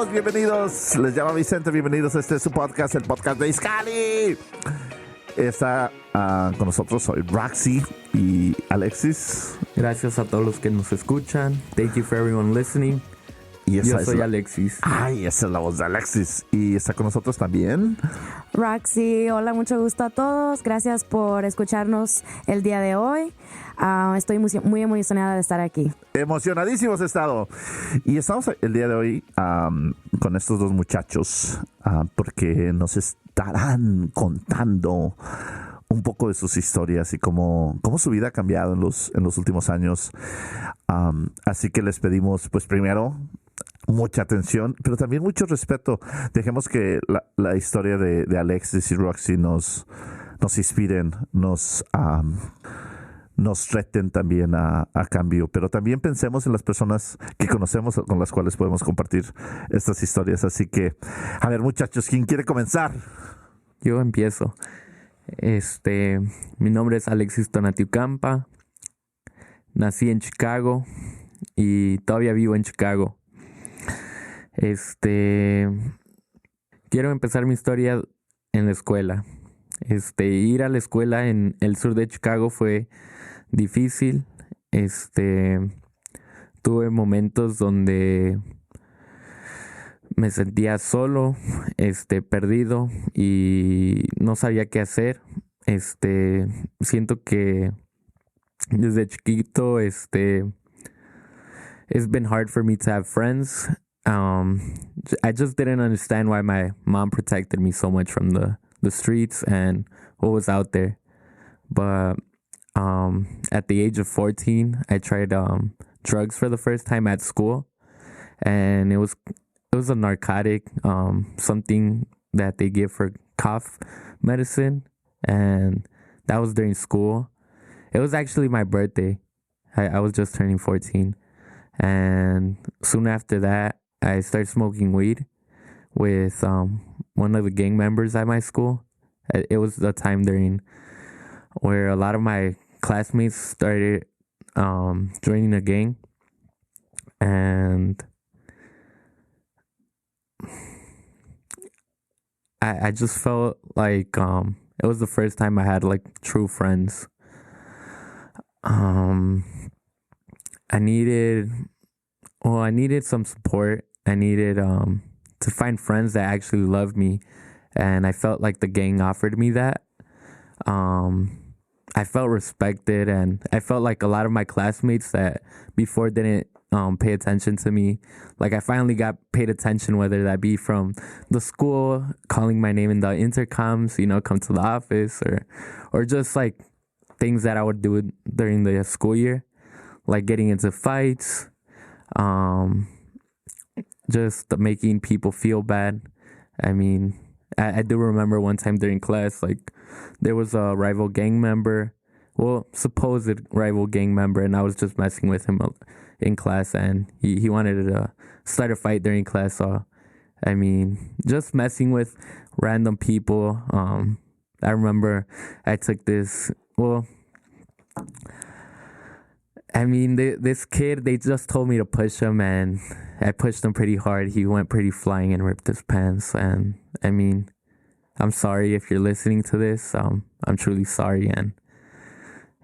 todos, bienvenidos. Les llama Vicente, bienvenidos a este su podcast, el podcast de Iskali. Está con nosotros hoy Roxy y Alexis. Gracias a todos los que nos escuchan. Thank you for everyone listening. Y Yo soy Alexis. Ay, esa es la voz de Alexis. Y está con nosotros también Roxy. Hola, mucho gusto a todos. Gracias por escucharnos el día de hoy. Estoy muy emocionada de estar aquí. Emocionadísimos he estado. Y estamos el día de hoy con estos dos muchachos porque nos estarán contando un poco de sus historias y cómo su vida ha cambiado en los últimos años. Así que les pedimos, pues primero, mucha atención, pero también mucho respeto. Dejemos que la historia de Alexis y Roxy nos inspiren, nos reten también a cambio, pero también pensemos en las personas que conocemos con las cuales podemos compartir estas historias. Así que, a ver, muchachos, ¿quién quiere comenzar? Yo empiezo. Mi nombre es Alexis Campa. Nací en Chicago y todavía vivo en Chicago. Quiero empezar mi historia en la escuela. Ir a la escuela en el sur de Chicago fue difícil. Tuve momentos donde me sentía solo, perdido y no sabía qué hacer. Siento que desde chiquito, it's been hard for me to have friends. I just didn't understand why my mom protected me so much from the streets and what was out there. But at the age of 14, I tried drugs for the first time at school, and it was a narcotic, something that they give for cough medicine, and that was during school. It was actually my birthday. I was just turning 14, and soon after that, I started smoking weed with one of the gang members at my school. It was the time during where a lot of my classmates started joining a gang, and I just felt like it was the first time I had like true friends. I needed some support. I needed to find friends that actually loved me, and I felt like the gang offered me that. I felt respected, and I felt like a lot of my classmates that before didn't pay attention to me, like I finally got paid attention, whether that be from the school calling my name in the intercoms, come to the office, or just like things that I would do during the school year, like getting into fights, just making people feel bad. I mean, I do remember one time during class, like there was a rival gang member, supposed rival gang member, and I was just messing with him in class, and he wanted to start a fight during class. So, I mean, just messing with random people. I remember I took this, this kid, they just told me to push him, and I pushed him pretty hard. He went pretty flying and ripped his pants. And I mean, I'm sorry if you're listening to this. I'm truly sorry.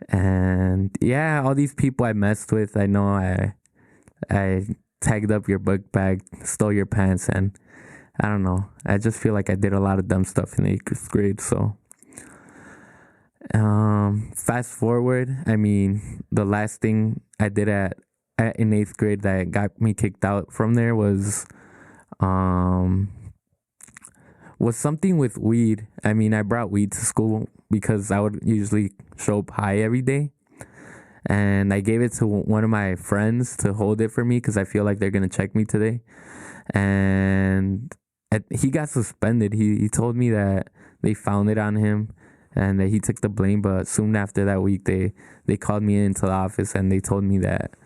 And yeah, all these people I messed with, I know I tagged up your book bag, stole your pants, and I don't know. I just feel like I did a lot of dumb stuff in 8th grade. So fast forward, I mean, the last thing I did in 8th grade that got me kicked out from there was something with weed. I mean, I brought weed to school because I would usually show up high every day, and I gave it to one of my friends to hold it for me because I feel like they're gonna check me today, and he got suspended. He told me that they found it on him and that he took the blame, but soon after that week, they called me into the office and they told me that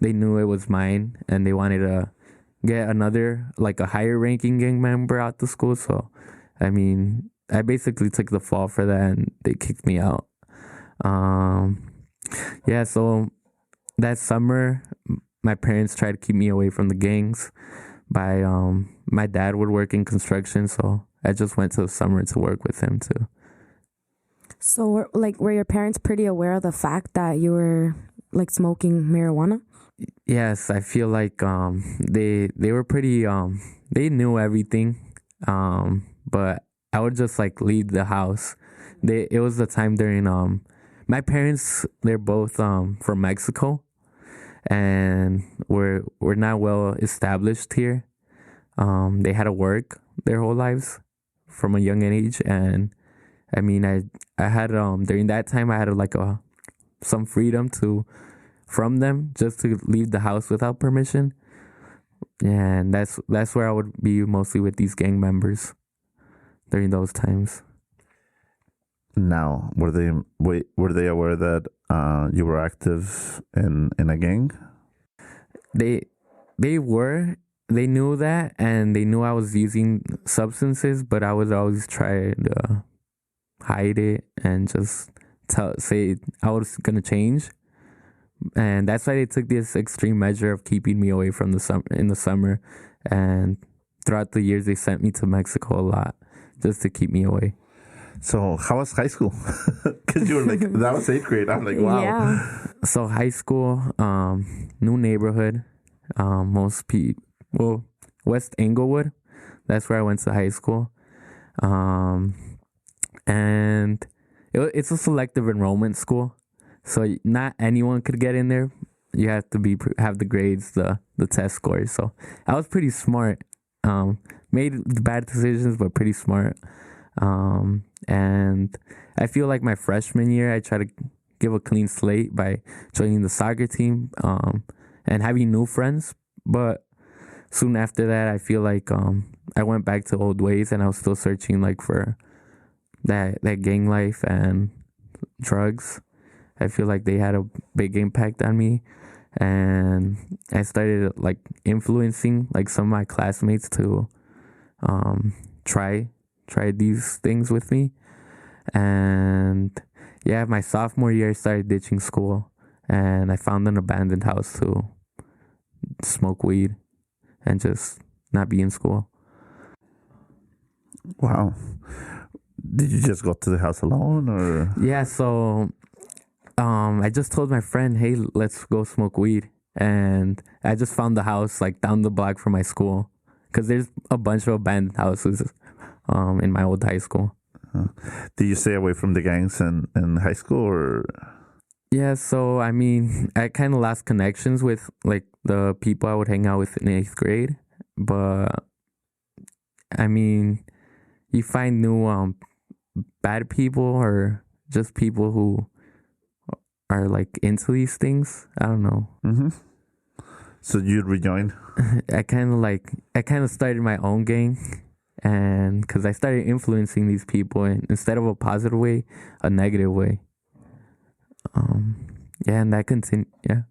they knew it was mine and they wanted to get another, like a higher ranking gang member out the school. So, I mean, I basically took the fall for that and they kicked me out. So that summer, my parents tried to keep me away from the gangs, my dad would work in construction, so I just went to the summer to work with him too. So, were your parents pretty aware of the fact that you were like smoking marijuana? Yes, I feel like they were pretty they knew everything, but I would just like leave the house. It was the time during my parents, they're both from Mexico, and we're not well established here. They had to work their whole lives from a young age, and I mean I had during that time I had like some freedom from them just to leave the house without permission, and that's where I would be mostly with these gang members during those times. Now, were they aware that you were active in a gang? They were. They knew that, and they knew I was using substances, but I would always try to hide it and just say I was gonna change. And that's why they took this extreme measure of keeping me away from in the summer, and throughout the years they sent me to Mexico a lot just to keep me away. So how was high school? Because you were like, that was 8th grade. I'm like, wow. Yeah. So high school, new neighborhood, West Englewood. That's where I went to high school. And it's a selective enrollment school. So not anyone could get in there. You have to have the grades, the test scores. So I was pretty smart. Made bad decisions, but pretty smart. And I feel like my freshman year, I tried to give a clean slate by joining the soccer team, and having new friends. But soon after that, I feel like I went back to old ways, and I was still searching like for that gang life and drugs. I feel like they had a big impact on me, and I started like influencing like some of my classmates to try these things with me. And yeah, my sophomore year I started ditching school, and I found an abandoned house to smoke weed and just not be in school. Wow. Did you just go to the house alone, or? Yeah, so I just told my friend, hey, let's go smoke weed. And I just found the house like down the block from my school, because there's a bunch of abandoned houses in my old high school. Did you stay away from the gangs in high school, or? Yeah, so I mean, I kind of lost connections with like the people I would hang out with in 8th grade. But I mean, you find new bad people, or just people who are like into these things. I don't know. Mm-hmm. So you'd rejoin? I kind of started my own gang, and because I started influencing these people, and instead of a positive way, a negative way. Yeah, and that continued. Yeah.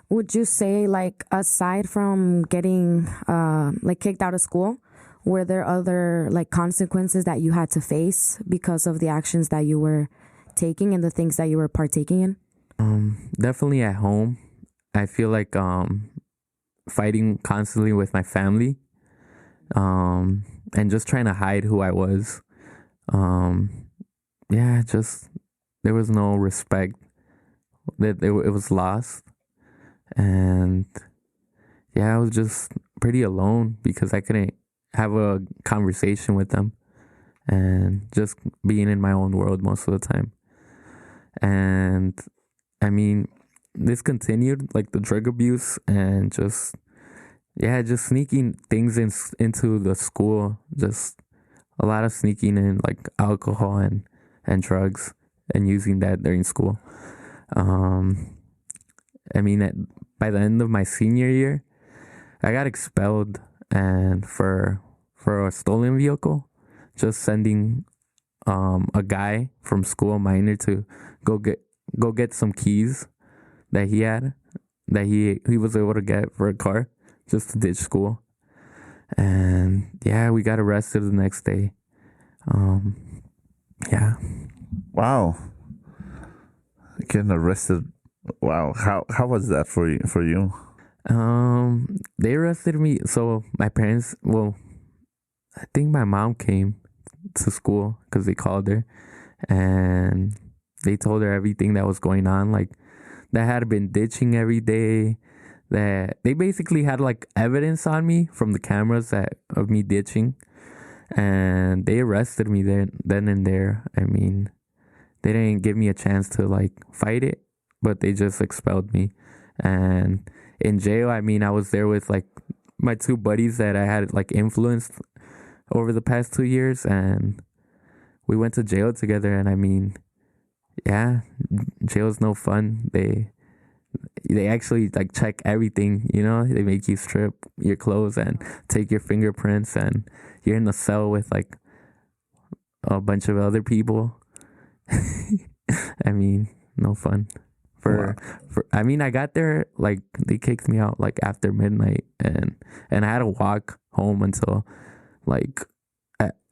Would you say, like, aside from getting like kicked out of school, were there other like consequences that you had to face because of the actions that you were taking and the things that you were partaking in? Definitely at home. I feel like fighting constantly with my family, and just trying to hide who I was. Yeah, just there was no respect. That it was lost, and yeah, I was just pretty alone because I couldn't have a conversation with them, and just being in my own world most of the time. And I mean, this continued, like the drug abuse, and just sneaking things into the school, just a lot of sneaking in like alcohol and drugs, and using that during school. I mean, by the end of my senior year, I got expelled, and for a stolen vehicle, just sending a guy from school, a minor, to go get some keys that he had, that he was able to get for a car, just to ditch school. And yeah, we got arrested the next day. Yeah. Wow. Getting arrested. Wow. How was that for you? They arrested me. So my parents, well, I think my mom came to school because they called her and they told her everything that was going on. Like, that I had been ditching every day. That they basically had like evidence on me from the cameras of me ditching, and they arrested me then and there. I mean, they didn't give me a chance to like fight it, but they just expelled me. And in jail, I mean, I was there with like my two buddies that I had like influenced over the past 2 years, and we went to jail together. And I mean, yeah, jail's no fun. They actually like check everything, you know. They make you strip your clothes and take your fingerprints, and you're in a cell with like a bunch of other people. I mean, no fun. I mean, I got there like they kicked me out like after midnight, and I had to walk home until like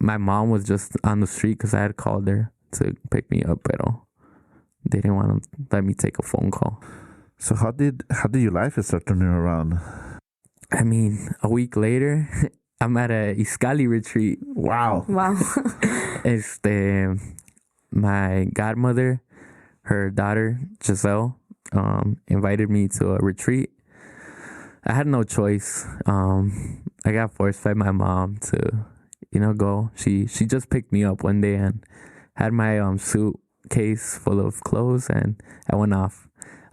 my mom was just on the street because I had called her to pick me up, but they didn't want to let me take a phone call. So how did your life start turning around? I mean, a week later, I'm at a Iskali retreat. Wow. My godmother, her daughter Giselle, invited me to a retreat. I had no choice. I got forced by my mom to, go. She just picked me up one day and had my suitcase full of clothes, and I went off.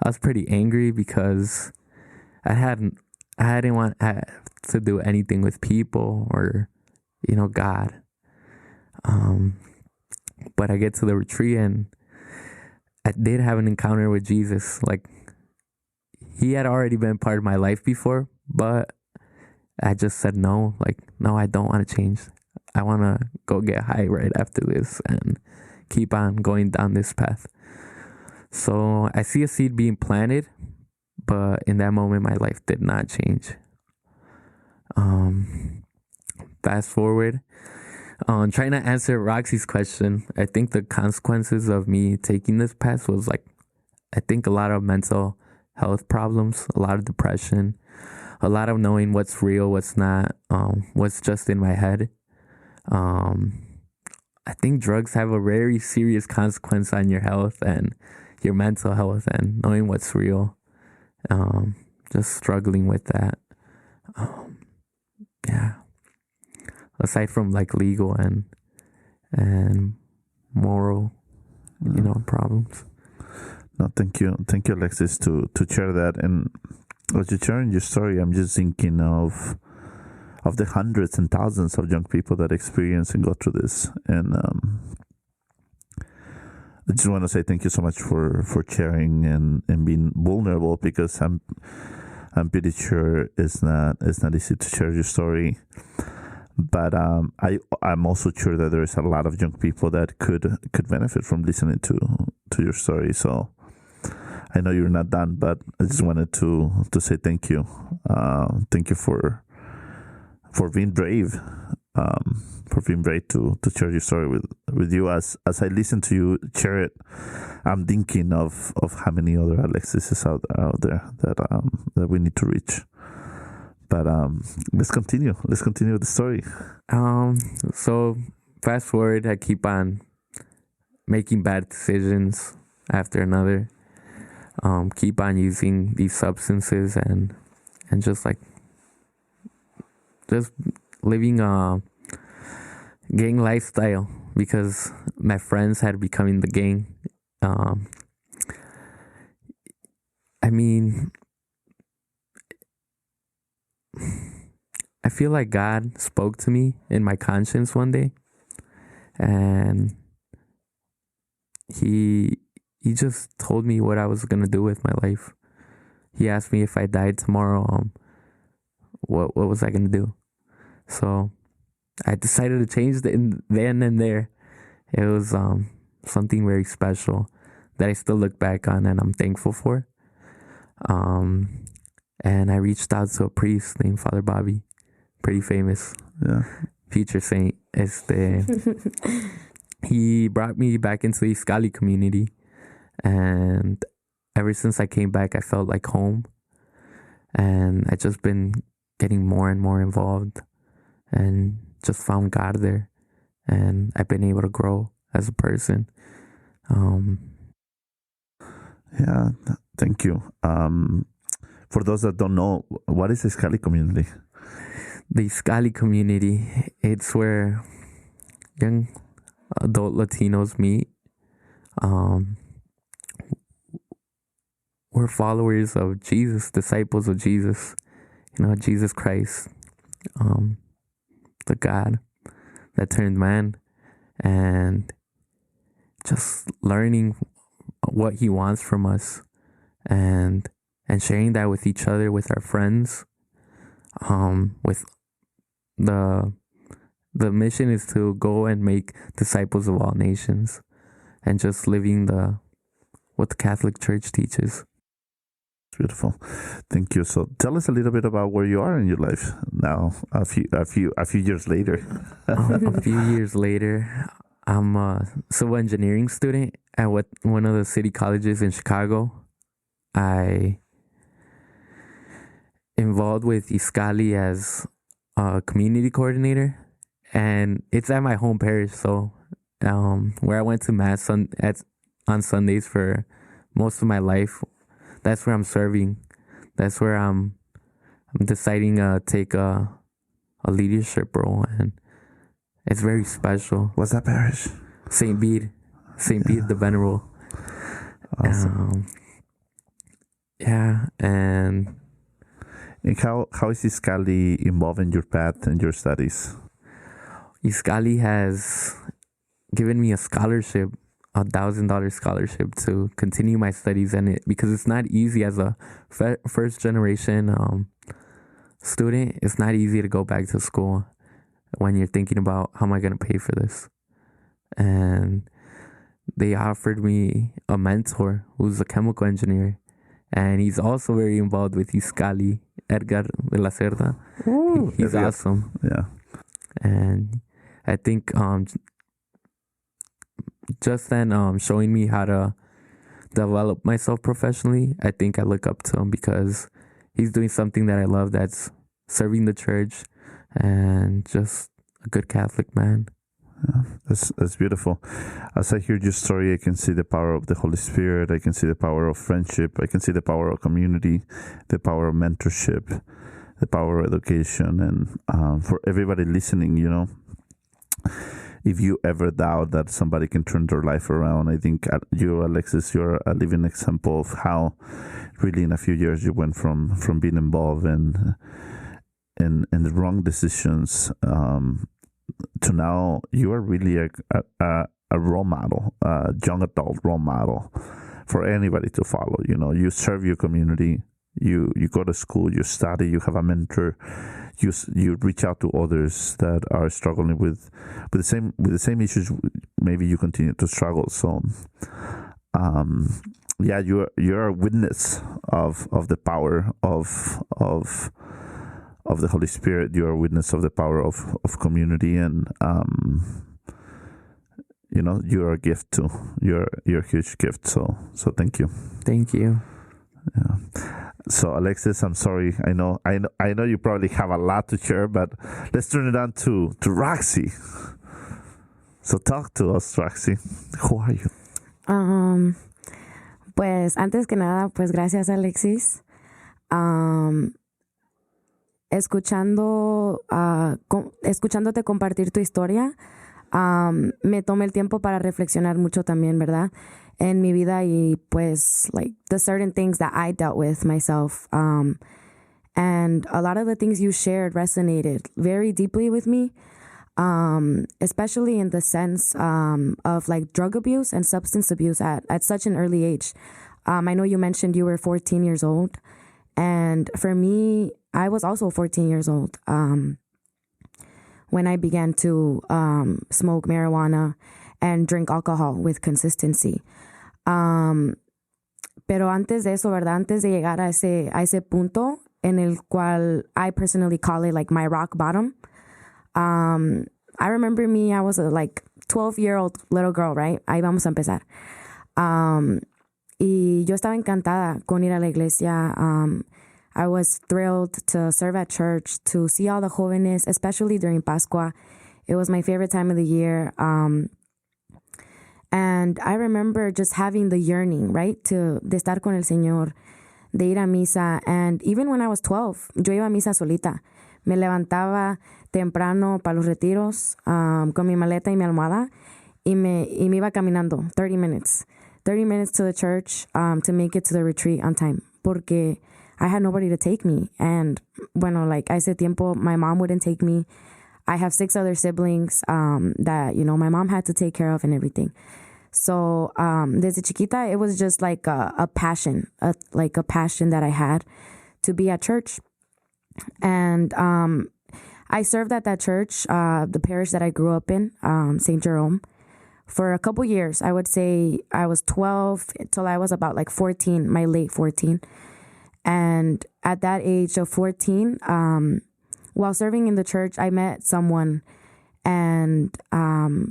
I was pretty angry because I didn't want to do anything with people or, God. But I get to the retreat and I did have an encounter with Jesus. Like, he had already been part of my life before, but I just said no. Like, no, I don't want to change. I want to go get high right after this and keep on going down this path. So I see a seed being planted, but in that moment, my life did not change. Fast forward, trying to answer Roxy's question, I think the consequences of me taking this path was I think a lot of mental health problems, a lot of depression, a lot of knowing what's real, what's not, what's just in my head. I think drugs have a very serious consequence on your health and your mental health and knowing what's real. Just struggling with that. Yeah. Aside from legal and moral, problems. No, thank you, Alexis, to share that. And as you're sharing your story, I'm just thinking of the hundreds and thousands of young people that experience and go through this. And I just want to say thank you so much for sharing and being vulnerable, because I'm pretty sure it's not easy to share your story. But I'm also sure that there is a lot of young people that could benefit from listening to your story. So I know you're not done, but I just wanted to say thank you. Thank you for being brave. For being brave to share your story with you. As I listen to you share it, I'm thinking of how many other Alexis out there that we need to reach. But let's continue with the story. So fast forward, I keep on making bad decisions after another. Keep on using these substances and just living a gang lifestyle because my friends had become in the gang. I mean, I feel like God spoke to me in my conscience one day, and he just told me what I was gonna do with my life. He asked me if I died tomorrow, what was I gonna do? So I decided to change then and there. It was something very special that I still look back on and I'm thankful for. And I reached out to a priest named Father Bobby, pretty famous, future saint. He brought me back into the Iskali community, and ever since I came back, I felt like home. And I just been getting more and more involved and just found God there. And I've been able to grow as a person. Yeah, thank you. For those that don't know, what is Iskali community? The Iskali community, it's where young adult Latinos meet. We're followers of Jesus, disciples of Jesus, Jesus Christ, the God that turned man, and just learning what he wants from us and sharing that with each other, with our friends. With the mission is to go and make disciples of all nations, and just living what the Catholic Church teaches. Beautiful, thank you. So tell us a little bit about where you are in your life now. A few years later. A few years later, I'm a civil engineering student at one of the city colleges in Chicago. I involved with Iskali as a community coordinator, and it's at my home parish. So, where I went to mass on Sundays for most of my life, that's where I'm serving. That's where I'm deciding to take a leadership role, and it's very special. What's that parish? St. Bede the Venerable. Awesome. And how is Iskali involved in your path and your studies? Iskali has given me a scholarship, $1,000 scholarship to continue my studies, and because it's not easy as a first generation student. It's not easy to go back to school when you're thinking about how am I going to pay for this. And they offered me a mentor who's a chemical engineer, and he's also very involved with Iskali, Edgar de la Cerda. He's awesome. Yeah. And I think just then showing me how to develop myself professionally, I think I look up to him because he's doing something that I love, that's serving the church and just a good Catholic man. Yeah, that's beautiful. As I hear your story, I can see the power of the Holy Spirit. I can see the power of friendship. I can see the power of community, the power of mentorship, the power of education. And for everybody listening, if you ever doubt that somebody can turn their life around, I think you, Alexis, you're a living example of how really in a few years you went from being involved in the wrong decisions to now you are really a role model, a young adult role model for anybody to follow. You serve your community, you go to school, you study, you have a mentor, you reach out to others that are struggling with the same issues. Maybe you continue to struggle. So, you're a witness of the power of the Holy Spirit. You are a witness of the power of community, and you're a gift too. You're a huge gift. So thank you. Thank you. Yeah. So Alexis, I'm sorry. I know you probably have a lot to share, but let's turn it on to Roxy. So talk to us, Roxy. Who are you? Pues antes que nada, pues gracias, Alexis. Escuchándote compartir tu historia, me tomé el tiempo para reflexionar mucho también, ¿verdad? En mi vida y pues like the certain things that I dealt with myself. And a lot of the things you shared resonated very deeply with me, especially in the sense of like drug abuse and substance abuse at such an early age. I know you mentioned you were 14 years old. And for me, I was also 14 years old when I began to smoke marijuana and drink alcohol with consistency. Pero antes de eso, ¿verdad? Antes de llegar a ese punto en el cual I personally call it like my rock bottom. I remember I was a like 12-year-old little girl, right? Ahí vamos a empezar. Y yo estaba encantada con ir a la iglesia. I was thrilled to serve at church, to see all the jóvenes, especially during Pascua. It was my favorite time of the year. And I remember just having the yearning, right, de estar con el Señor, de ir a misa. And even when I was 12, yo iba a misa solita. Me levantaba temprano para los retiros con mi maleta y mi almohada y me iba caminando 30 minutes to the church to make it to the retreat on time porque I had nobody to take me. And bueno, like ese tiempo, my mom wouldn't take me. I have 6 other siblings that, my mom had to take care of and everything. So desde chiquita, it was just like a passion, like a passion that I had to be at church. And I served at that church, the parish that I grew up in, St. Jerome, for a couple years. I would say I was 12 till I was about like 14, my late 14. And at that age of 14, while serving in the church, I met someone, and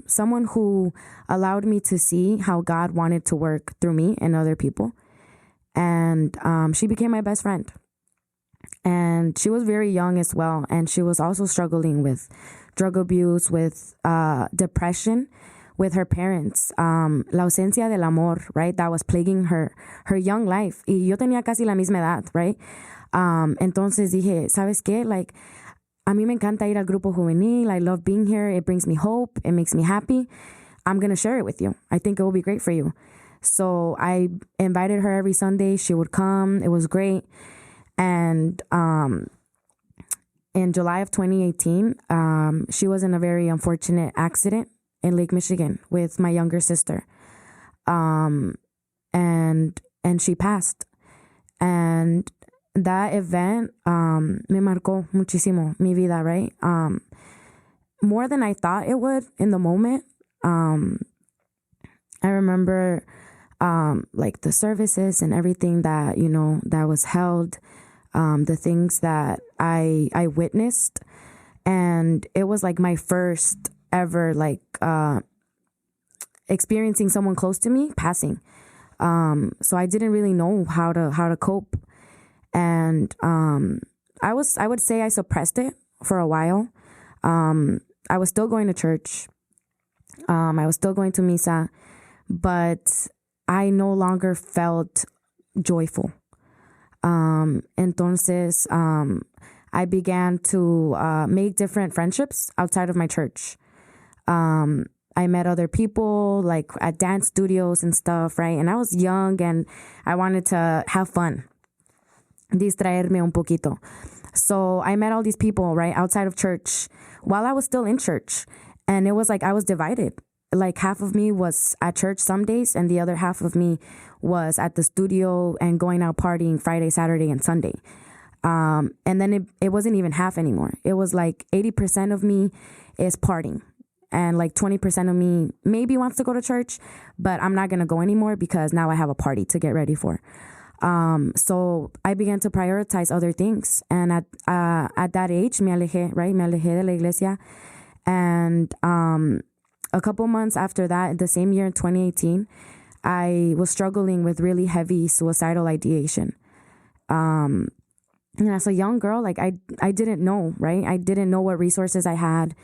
someone who allowed me to see how God wanted to work through me and other people. And she became my best friend. And she was very young as well. And she was also struggling with drug abuse, with depression, with her parents. La ausencia del amor, right? That was plaguing her young life. Y yo tenía casi la misma edad, right? Entonces dije, ¿sabes qué? Like, a mí me encanta ir al grupo juvenil. I love being here. It brings me hope. It makes me happy. I'm going to share it with you. I think it will be great for you. So I invited her every Sunday. She would come. It was great. And in July of 2018, she was in a very unfortunate accident in Lake Michigan with my younger sister. And she passed. And that event me marcó muchísimo mi vida, right? More than I thought it would in the moment. I remember like the services and everything that, that was held, the things that I witnessed. And it was like my first ever like experiencing someone close to me passing. So I didn't really know how to cope. And I would say I suppressed it for a while. I was still going to church. I was still going to misa, but I no longer felt joyful. Entonces, I began to make different friendships outside of my church. I met other people like at dance studios and stuff, right? And I was young and I wanted to have fun. Distraerme un poquito. So I met all these people, right, outside of church while I was still in church. And it was like I was divided. Like half of me was at church some days and the other half of me was at the studio and going out partying Friday, Saturday, and Sunday. And then it wasn't even half anymore. It was like 80% of me is partying. And like 20% of me maybe wants to go to church, but I'm not going to go anymore because now I have a party to get ready for. So I began to prioritize other things. And at that age, me alejé, right? Me alejé de la iglesia. And a couple months after that, the same year in 2018, I was struggling with really heavy suicidal ideation. And as a young girl, like I didn't know, right? I didn't know what resources I had.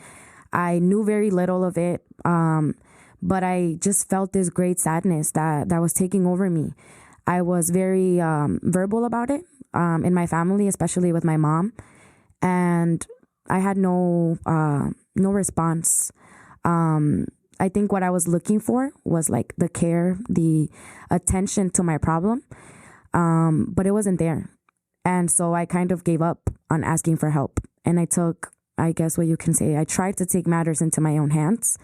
I knew very little of it. But I just felt this great sadness that was taking over me. I was very verbal about it in my family, especially with my mom. And I had no response. I think what I was looking for was like the care, the attention to my problem. But it wasn't there. And so I kind of gave up on asking for help. And I took, I guess what you can say, I tried to take matters into my own hands.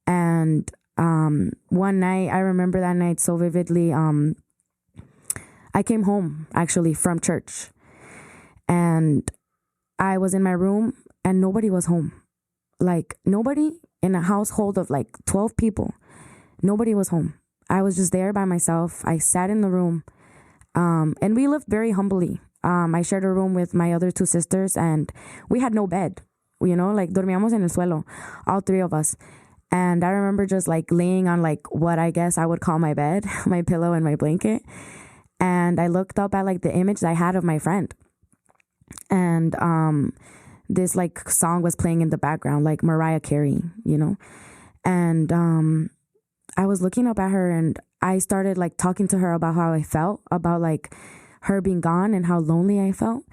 And one night, I remember that night so vividly, I came home actually from church. And I was in my room and nobody was home. Like nobody in a household of like 12 people. Nobody was home. I was just there by myself. I sat in the room. And we lived very humbly. I shared a room with my other 2 sisters and we had no bed, like dormíamos en el suelo, all 3 of us. And I remember just like laying on like what I guess I would call my bed, my pillow and my blanket. And I looked up at like the image I had of my friend. And this like song was playing in the background, like Mariah Carey, you know? And I was looking up at her, and I started like talking to her about how I felt about like her being gone and how lonely I felt.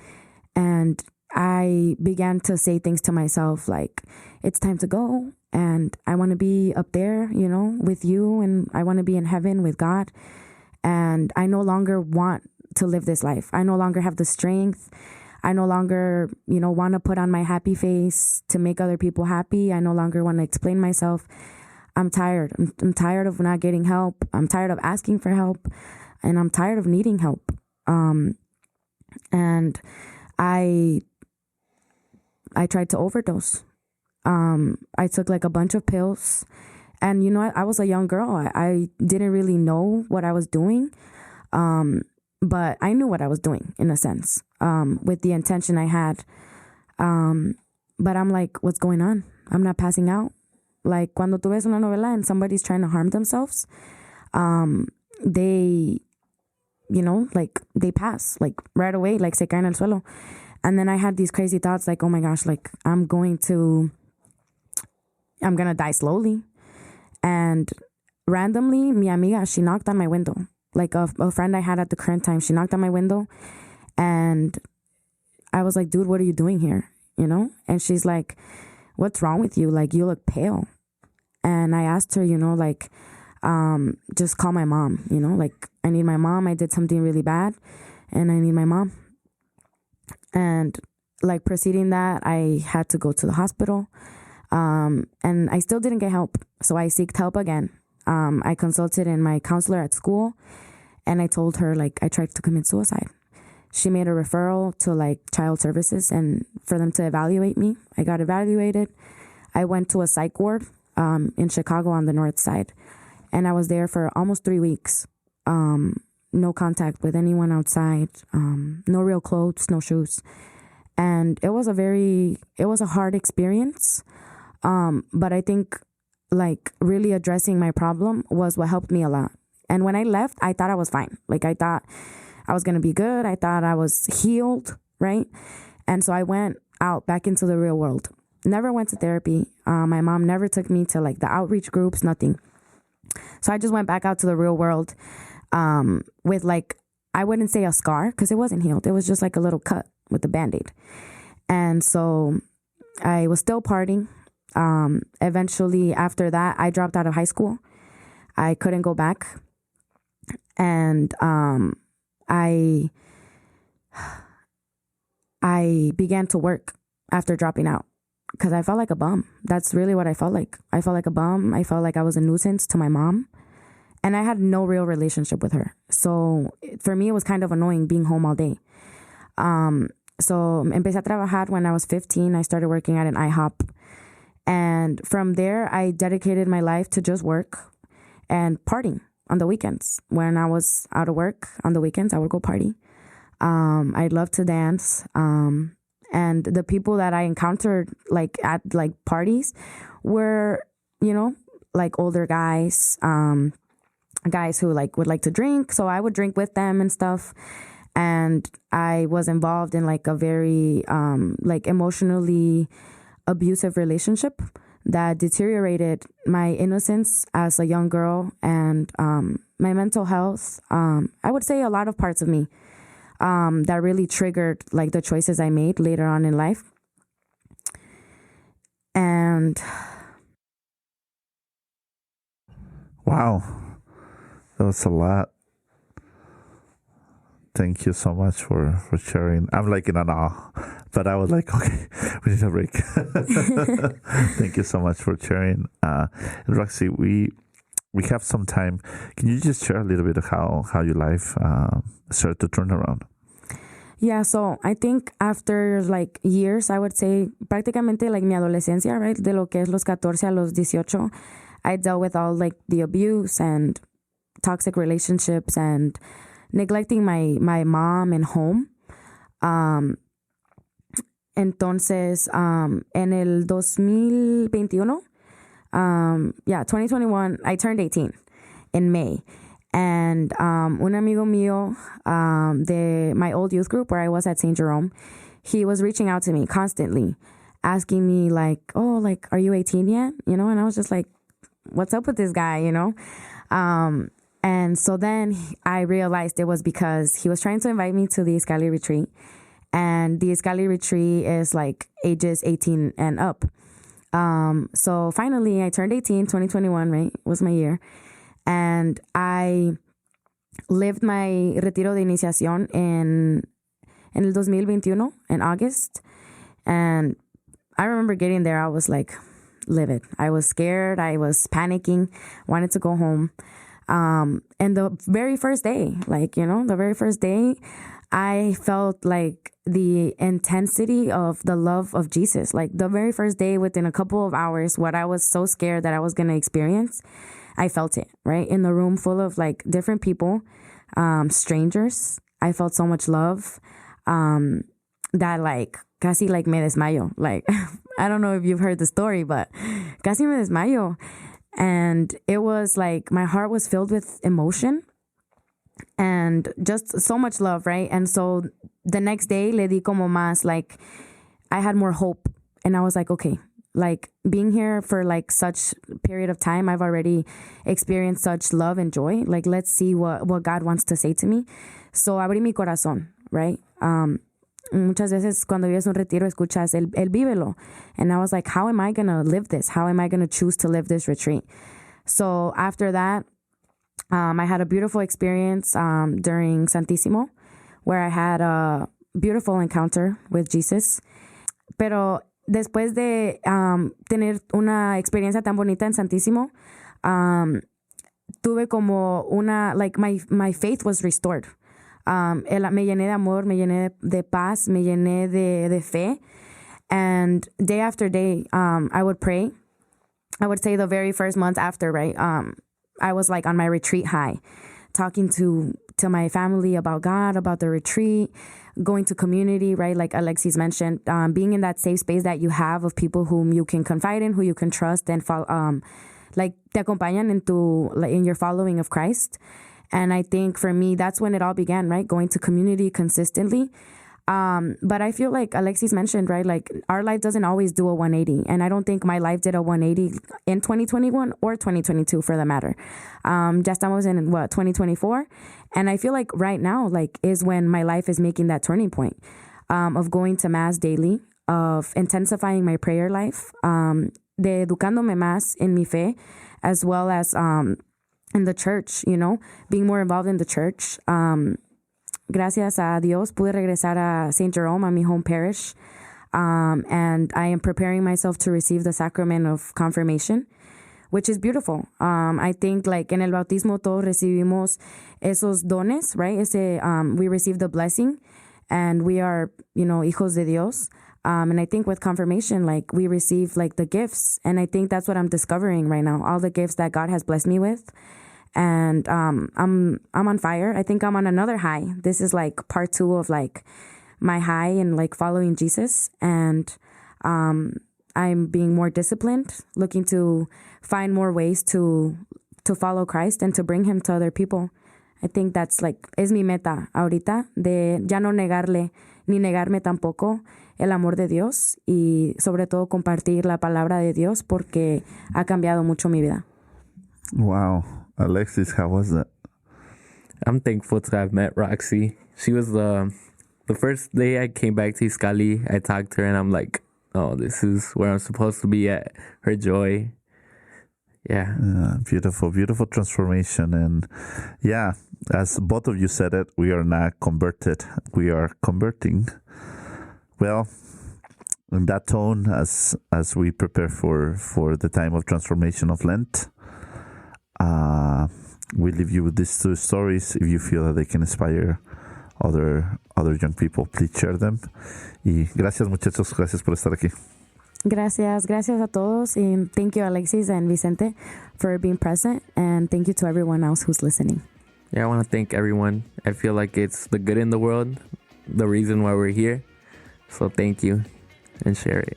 And I began to say things to myself like, it's time to go. And I want to be up there, you know, with you. And I want to be in heaven with God. And I no longer want to live this life. I no longer have the strength. I no longer, you know, want to put on my happy face to make other people happy. I no longer want to explain myself. I'm tired. I'm tired of not getting help. I'm tired of asking for help. And I'm tired of needing help. And I tried to overdose. I took like a bunch of pills. And, you know, I was a young girl. I didn't really know what I was doing. But I knew what I was doing in a sense, with the intention I had. But I'm like, what's going on? I'm not passing out. Like, cuando tú ves una novela and somebody's trying to harm themselves, they, you know, like, they pass, like, right away, like, se caen al suelo. And then I had these crazy thoughts, like, oh my gosh, like, I'm gonna die slowly. And randomly, mi amiga, she knocked on my window. Like, a friend I had at the current time, she knocked on my window. And I was like, dude, what are you doing here? You know? And she's like, what's wrong with you? Like, you look pale. And I asked her, you know, like, just call my mom, you know, like, I need my mom. I did something really bad and I need my mom. And like, preceding that, I had to go to the hospital. And I still didn't get help. So I sought help again. I consulted in my counselor at school, and I told her, like, I tried to commit suicide. She made a referral to like child services and for them to evaluate me. I got evaluated. I went to a psych ward in Chicago on the north side, and I was there for almost 3 weeks. No contact with anyone outside, no real clothes, no shoes. And it was a hard experience. But I think like really addressing my problem was what helped me a lot. And when I left, I thought I was fine. Like, I thought I was going to be good. I thought I was healed, right? And so I went out back into the real world. Never went to therapy. My mom never took me to like the outreach groups, nothing. So I just went back out to the real world with like, I wouldn't say a scar because it wasn't healed. It was just like a little cut with a Band-Aid. And so I was still partying. Eventually after that, I dropped out of high school. I couldn't go back. And I began to work after dropping out because I felt like a bum. That's really what I felt like. I felt like a bum. I felt like I was a nuisance to my mom. And I had no real relationship with her. So for me, it was kind of annoying being home all day. So empecé a trabajar when I was 15. I started working at an IHOP. And from there, I dedicated my life to just work and partying on the weekends. When I was out of work on the weekends, I would go party. I loved to dance. And the people that I encountered like at like parties were, you know, like older guys, guys who like would like to drink. So I would drink with them and stuff. And I was involved in like a very like emotionally abusive relationship that deteriorated my innocence as a young girl and my mental health. I would say a lot of parts of me that really triggered like the choices I made later on in life. And wow, that was a lot. Thank you so much for sharing. I'm like in an awe, but I was like, okay, we need a break. Thank you so much for sharing. Roxy, we have some time. Can you just share a little bit of how your life started to turn around? Yeah, so I think after like years, I would say prácticamente like mi adolescencia, right? De lo que es los 14 a los 18, I dealt with all like the abuse and toxic relationships and neglecting my mom and home. Entonces, en el 2021, 2021, I turned 18 in May. And un amigo mío de my old youth group where I was at St. Jerome, he was reaching out to me constantly, asking me like, oh, like, are you 18 yet? You know, and I was just like, what's up with this guy, you know? And so then I realized it was because he was trying to invite me to the Iskali retreat. And the Iskali retreat is like ages 18 and up. So finally I turned 18, 2021, right? Was my year. And I lived my retiro de iniciación en el 2021 in August. And I remember getting there, I was like livid. I was scared. I was panicking, wanted to go home. And the very first day, I felt like the intensity of the love of Jesus. Like the very first day, within a couple of hours, what I was so scared that I was going to experience, I felt it, right? In the room full of like different people, strangers. I felt so much love that like casi like me desmayo. Like, I don't know if you've heard the story, but casi me desmayo. And it was like my heart was filled with emotion and just so much love, right? And so the next day, le di como más, like I had more hope. And I was like, okay, like being here for like such period of time, I've already experienced such love and joy. Like, let's see what God wants to say to me. So abrí mi corazón, right? Muchas veces cuando vives un retiro escuchas el vívelo. And I was like, how am I going to live this? How am I going to choose to live this retreat? So after that, I had a beautiful experience during Santísimo, where I had a beautiful encounter with Jesus. Pero después de tener una experiencia tan bonita en Santísimo, tuve como like my faith was restored. Me llené de amor, me llené de paz, me llené de fe. And day after day, I would pray. I would say the very first month after, right? I was like on my retreat high, talking to my family about God, about the retreat, going to community, right? Like Alexis mentioned, being in that safe space that you have of people whom you can confide in, who you can trust, and like te acompañan in your following of Christ. And I think for me, that's when it all began, right? Going to community consistently. But I feel like Alexis mentioned, right? Like our life doesn't always do a 180. And I don't think my life did a 180 in 2021 or 2022 for the matter. Ya estamos in 2024. And I feel like right now, like is when my life is making that turning point, of going to mass daily, of intensifying my prayer life, de educándome más en mi fe, as well as, in the church, you know, being more involved in the church. Gracias a Dios, pude regresar a St. Jerome, a mi home parish. And I am preparing myself to receive the sacrament of confirmation, which is beautiful. I think like en el bautismo todos recibimos esos dones, right? We receive the blessing and we are, you know, hijos de Dios. And I think with confirmation, like we receive like the gifts. And I think that's what I'm discovering right now. All the gifts that God has blessed me with. And I'm on fire. I think I'm on another high. This is like part 2 of like my high and like following Jesus. And I'm being more disciplined, looking to find more ways to follow Christ and to bring him to other people. I think that's like, es mi meta ahorita, de ya no negarle ni negarme tampoco el amor de Dios y sobre todo compartir la palabra de Dios porque ha cambiado mucho mi vida. Wow. Alexis, how was that? I'm thankful to have met Roxy. She was the first day I came back to Iskali, I talked to her and I'm like, oh, this is where I'm supposed to be at. Her joy. Yeah. Beautiful, beautiful transformation. And yeah, as both of you said it, we are not converted. We are converting. Well, in that tone, as we prepare for the time of transformation of Lent, we leave you with these 2 stories. If you feel that they can inspire other young people, please share them. Y gracias, muchachos. Gracias por estar aquí. Gracias a todos. And thank you, Alexis and Vicente, for being present. And thank you to everyone else who's listening. Yeah, I want to thank everyone. I feel like it's the good in the world, the reason why we're here. So thank you and share it.